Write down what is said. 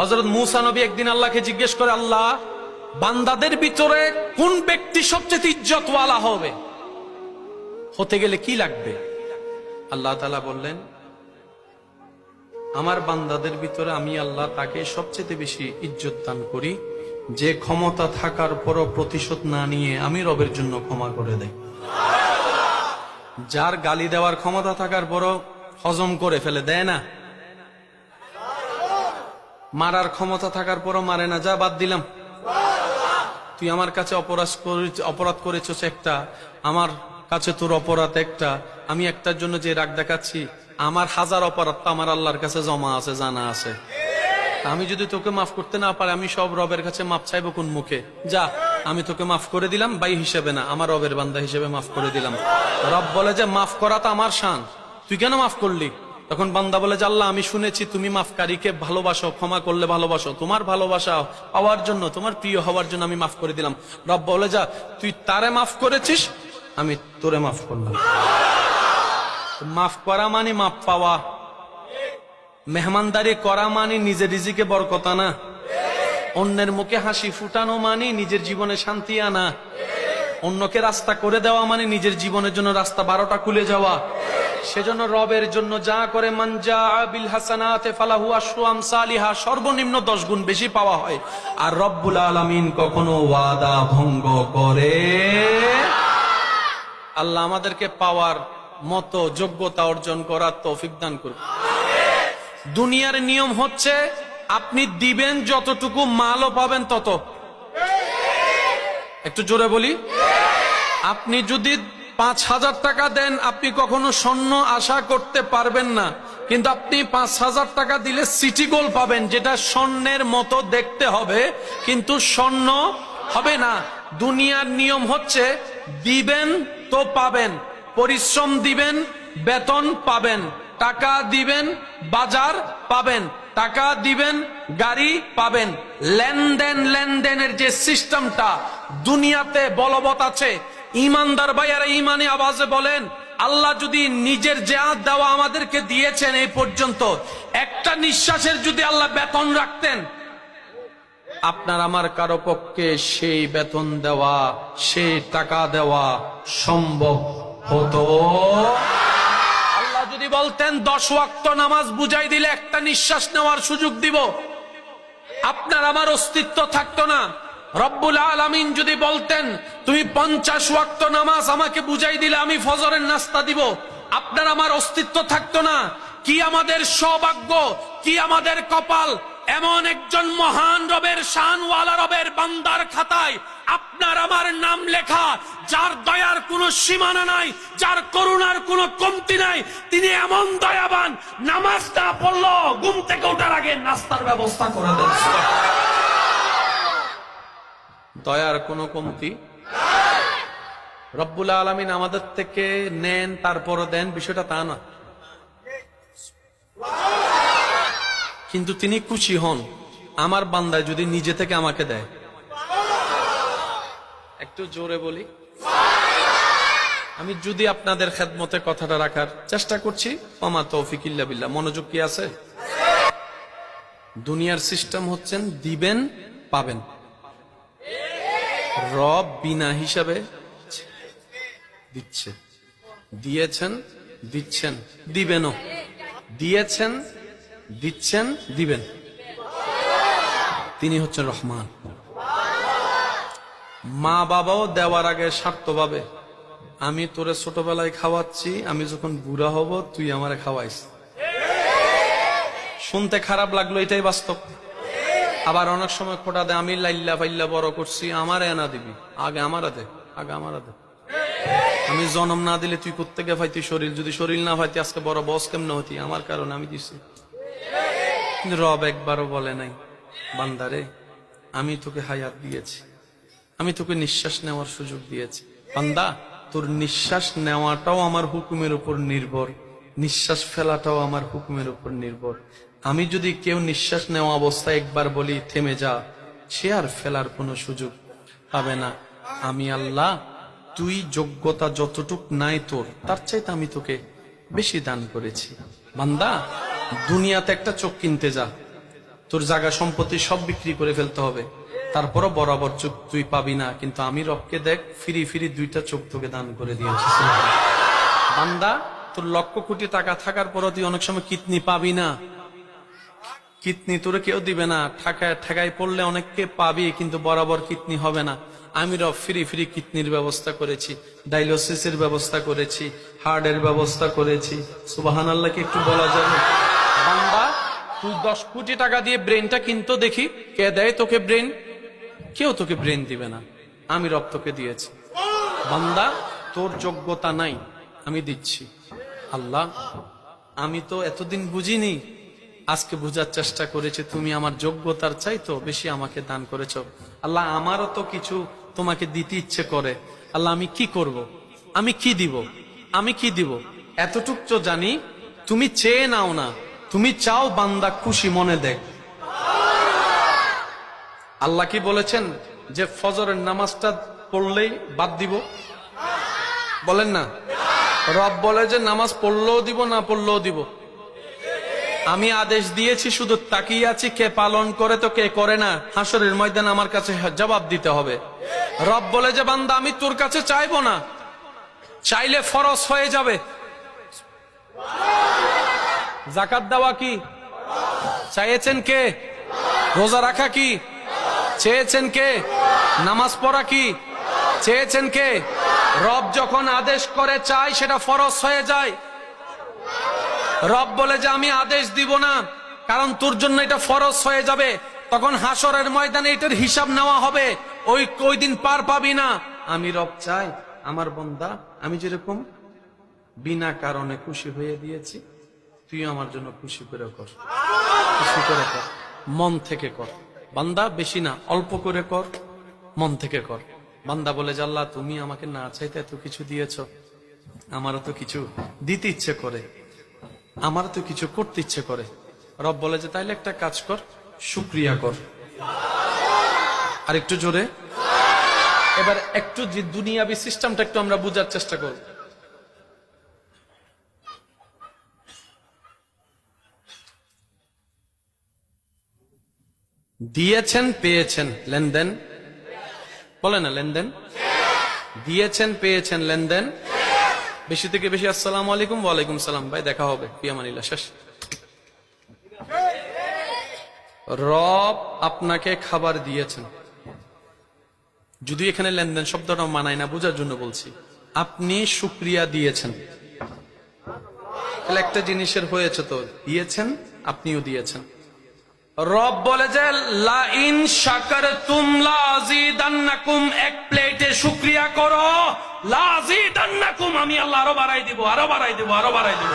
হযরত মূসা নবী একদিন আল্লাহকে জিজ্ঞেস করে, আল্লাহ, বান্দাদের ভিতরে কোন ব্যক্তি সবচেয়ে ইজ্জতওয়ালা হবে, হতে গেলে কি লাগবে? আল্লাহ তাআলা বললেন, আমার বান্দাদের ভিতরে আমি আল্লাহ তাকে সবচেয়ে বেশি ইজ্জত দান করি যে ক্ষমতা থাকার পরও প্রতিশোধ না নিয়ে আমি রবের জন্য ক্ষমা করে দেয়। যার গালি দেওয়ার ক্ষমতা থাকার পরও হজম করে ফেলে, দেয় না। মারার ক্ষমতা থাকার পরও মারে না, যা বাদ দিলাম, তুই আমার কাছে অপরাধ করেছিস একটা, আমার কাছে তোর অপরাধ একটা, আমি একটার জন্য যে রাগ দেখাচ্ছি, আমার 1000 অপরাধ তো আমার আল্লাহর কাছে জমা আছে, জানা আছে। আমি যদি তোকে মাফ করতে না পারি, আমি সব রবের কাছে মাফ চাইবো কোন মুখে? যা, আমি তোকে মাফ করে দিলাম, ভাই হিসেবে না, আমার রবের বান্দা হিসেবে মাফ করে দিলাম। রব বলে যে মাফ করা তো আমার শান, তুই কেন মাফ করলি? তখন বান্দা বলে যে আল্লাহ, আমি শুনেছি তুমি মাফকারীকে ভালোবাসো, ক্ষমা করলে ভালোবাসো, তোমার ভালোবাসা পাওয়ার জন্য, তোমার প্রিয় হওয়ার জন্য আমি মাফ করে দিলাম। রব বলে, যা, তুই তারে মাফ করেছিস, আমি তোরে মাফ করলাম। মাফ করা মানে মাফ পাওয়া, মেহমানদারি করা মানে নিজের রিজিকে বরকত আনা, অন্যের মুখে হাসি ফুটানো মানে নিজের জীবনে শান্তি আনা, অন্যকে রাস্তা করে দেওয়া মানে নিজের জীবনের জন্য রাস্তা 12টা খুলে যাওয়া। সেজন্য রবের জন্য যা করে, মান জাআ বিল হাসানাতি ফালাহু আশরু আমসালিহা, সর্বনিম্ন 10 গুণ বেশি পাওয়া হয়। আর রব্বুল আলামিন কখনো ওয়াদা ভঙ্গ করে। আল্লাহ আমাদেরকে পাওয়ার মতো যোগ্যতা অর্জন করার তৌফিক দান করুন। দুনিয়ার নিয়ম হচ্ছে, আপনি দিবেন যতটুকু, মালও পাবেন তত। একটু জোরে বলি, আপনি যদি 5000 টাকা দেন, আপনি কখনো স্বর্ণ আশা করতে পারবেন না, কিন্তু আপনি 5000 টাকা দিলে সিটি গোল্ড পাবেন, যেটা স্বর্ণের মতো দেখতে হবে কিন্তু স্বর্ণ হবে না। দুনিয়ার নিয়ম হচ্ছে, দিবেন তো পাবেন, পরিশ্রম দিবেন, বেতন পাবেন, টাকা দিবেন, বাজার পাবেন, টাকা দিবেন, গাড়ি পাবেন। লেনদেনের যে সিস্টেমটা দুনিয়াতে বলবৎ আছে, ইমানদার ভাইয়ারা ইমানে আওয়াজে বলেন, আল্লাহ যদি নিজের যা দেওয়া আমাদেরকে দিয়েছেন এই পর্যন্ত, একটা নিঃশ্বাসের যদি আল্লাহ বেতন রাখতেন, আপনার আমার কারো পক্ষে সেই বেতন দেওয়া, সেই টাকা দেওয়া সম্ভব হতো? আল্লাহ যদি বলতেন 10 ওয়াক্ত নামাজ বুঝাই দিলে একটা নিঃশ্বাস নেওয়ার সুযোগ দিব, আপনার আমার অস্তিত্ব থাকতো না। রব্বুল আলামিন যদি বলতেন, তুমি 50 ওয়াক্ত নামাজ আমাকে বুঝাই দিলে আমি ফজরের নাস্তা দিব, আপনার আমার অস্তিত্ব থাকতো না। কি আমাদের সৌভাগ্য, কি আমাদের কপাল, এমন একজন মহান রবের, শানওয়ালা রবের বান্দার খাতায় আপনার আমার নাম লেখা, যার দয়ার কোনো সীমানা নাই, যার করুণার কোনো কমতি নাই। তিনি এমন দয়াবান, নামাজ না পড়লো ঘুম থেকে ওঠার আগে নাস্তার ব্যবস্থা করে দেন। দয়ার কোনো কমতি। রব্বুল আলামিন আমাদের থেকে নেন তারপরও দেন, বিষয়টা তা না, কিন্তু তিনি খুশি হন আমার বান্দায় যদি নিজে থেকে আমাকে দেয়। একটু জোরে বলি, আমি যদি আপনাদের খেদমতে কথাটা রাখার চেষ্টা করছি, ওমা তৌফিক ইল্লা বিল্লাহ। মনোযোগ কি আছে? দুনিয়ার সিস্টেম হচ্ছেন দিবেন পাবেন, রব বিনা হিসাবে দিচ্ছে, দিয়েছেন, দিচ্ছেন, দিবেনও, দিয়েছেন, দিচ্ছেন, দিবেন। তিনি হচ্ছেন রহমান। মা বাবাও দেওয়ার আগে স্বার্থ পাবে, আমি তোরে ছোটবেলায় খাওয়াচ্ছি, আমি যখন বুড়া হব তুই আমারে খাওয়াইস। শুনতে খারাপ লাগলো, এটাই বাস্তব। আবার অনেক সময় খোটা দেয়, আমি লাইল্লা ফাইল্লা বড় করছি, আমারে এনা দিবি, আগে আমারা দে, আগে আমারা দে। আমি জন্ম না দিলে তুই কোত্থেকে পাইতি শরীর, যদি শরীর না পাইতি আজকে বড় বস কেমনে হতি, আমার কারণে আমি দিছি। কিন্তু রব একবারও বলে নাই, বান্দারে আমি তোকে হায়াত দিয়েছি, আমি তোকে নিঃশ্বাস নেওয়ার সুযোগ দিয়েছি, বান্দা তোর নিঃশ্বাস নেওয়াটাও আমার হুকুমের উপর নির্ভর, নিঃশ্বাস ফেলাটাও আমার হুকুমের উপর নির্ভর। আমি যদি কেউ নিঃশ্বাস নেওয়া অবস্থায় একবার বলি থেমে যা, সে আর ফেলার কোনো সুযোগ পাবে না। আমি আল্লাহ, তুই যোগ্যতা যতটুক নাই তোর, তার চাইতে আমি তোকে বেশি দান করেছি। বান্দা দুনিয়াতে একটা চোখ কিনতে যা, তোর জায়গা সম্পত্তি সব বিক্রি করে ফেলতে হবে, তারপরও বরাবর চোখ তুই পাবি না। কিন্তু আমি রবকে দেখ ফিরি ফিরি 2টা চোখ তোকে দান করে দিয়েছি। বান্দা, তোর লক্ষ কোটি টাকা থাকার পরও তুই অনেক সময় কিডনি পাবি না। কিডনি তোরে কেউ দিবে না, ঠেকায় পড়লে অনেককে পাবি, কিন্তু বরাবর কিডনি হবে না। আমি রব ফিরি ফিরি কিডনির ব্যবস্থা করেছি, ডায়ালিসিসের ব্যবস্থা করেছি, হার্টের ব্যবস্থা করেছি। সুবহানাল্লাহকে একটু বলা যাবে? বান্দা, তুই 10 কোটি টাকা দিয়ে ব্রেনটা কিনতো, দেখি কে দেয় তোকে ব্রেন? কেউ তোকে ব্রেন দিবে না, আমি রব তোকে দিয়েছি। বান্দা, তোর যোগ্যতা নাই, আমি দিচ্ছি। আল্লাহ, আমি তো এতদিন বুঝিনি, আজকে বুঝার চেষ্টা করেছি, তুমি আমার যোগ্যতার চাইতো বেশি আমাকে দান করেছো। আল্লাহ, আমারও তো কিছু তোমাকে দিতে ইচ্ছে করে। আল্লাহ, আমি কি করব? আমি কি দিব? আমি কি দিব? এতটুক তো জানি, তুমি চেয়ে নাও না, তুমি চাও বান্দা খুশি মনে দেখ। আল্লাহ কি বলেছেন যে ফজরের নামাজটা পড়লেই বাদ দিব? বলেন না। রব বলে যে নামাজ পড়লেও দিব, না পড়লেও দিব। আমি আদেশ দিয়েছি, শুধু তাকিয়ে আছি কে পালন করে তো কে করে না। হাসরের ময়দানে আমার কাছে জবাব দিতে হবে। রব বলে যে বান্দা, আমি তোর কাছে চাইবো না, চাইলে ফরজ হয়ে যাবে। যাকাত দেওয়া কি চাইছেন কে? রোজা রাখা কি চেয়েছেন কে? নামাজ পড়া কি চেয়েছেন কে? রব যখন আদেশ করে চাই, সেটা ফরজ হয়ে যায়। রব বলে যে আমি আদেশ দিব না, কারণ তোর জন্য এটা ফরজ হয়ে যাবে। তখন হাসরের ময়দানে এটার হিসাব নেওয়া হবে, ওই দিন পার পাবি না। আমি রব চাই আমার বান্দা, আমি যেরকম বিনা কারণে খুশি হয়ে দিয়েছি, তুই আমার জন্য খুশি করে কর, খুশি করে কর, মন থেকে কর। বান্দা, বেশি না, অল্প করে কর, মন থেকে কর। বান্দা বলে যে আল্লাহ, তুমি আমাকে না চাইতে এত কিছু দিয়েছ, আমারও তো কিছু দিতে ইচ্ছে করে, আমার তো কিছু করতে ইচ্ছে করে। রব বলে যে তাইলে একটা কাজ কর, শুকরিয়া কর। আর একটু জোরে। এবার একটু যে দুনিয়াবি সিস্টেমটা একটু আমরা বুঝার চেষ্টা করব। দিয়েছেন পেয়েছেন, লেনদেন বলে না? লেনদেন। দিয়েছেন পেয়েছেন, লেনদেন। বেশি থেকে বেশি আসসালামু আলাইকুম, ওয়ালাইকুম সালাম, ভাই দেখা হবে, ফিয়ামানিল্লাহ, শেষ। রব আপনাকে খাবার দিয়েছেন, যদি এখানে লেনদেন শব্দটা মানায় না, বোঝার জন্য বলছি। আপনি শুকরিয়া দিয়েছেন, তাহলে একটা জিনিসের হয়েছে তো, দিয়েছেন, আপনিও দিয়েছেন। রব বলে যে লা ইন শাকারতুম লাযিদান্নাকুম, এক প্লেটে শুকরিয়া করো, লাযিদান্নাকুম, আমি আল্লাহ আরো বাড়াই দিব, আরো বাড়াই দিব, আরো বাড়াই দিব।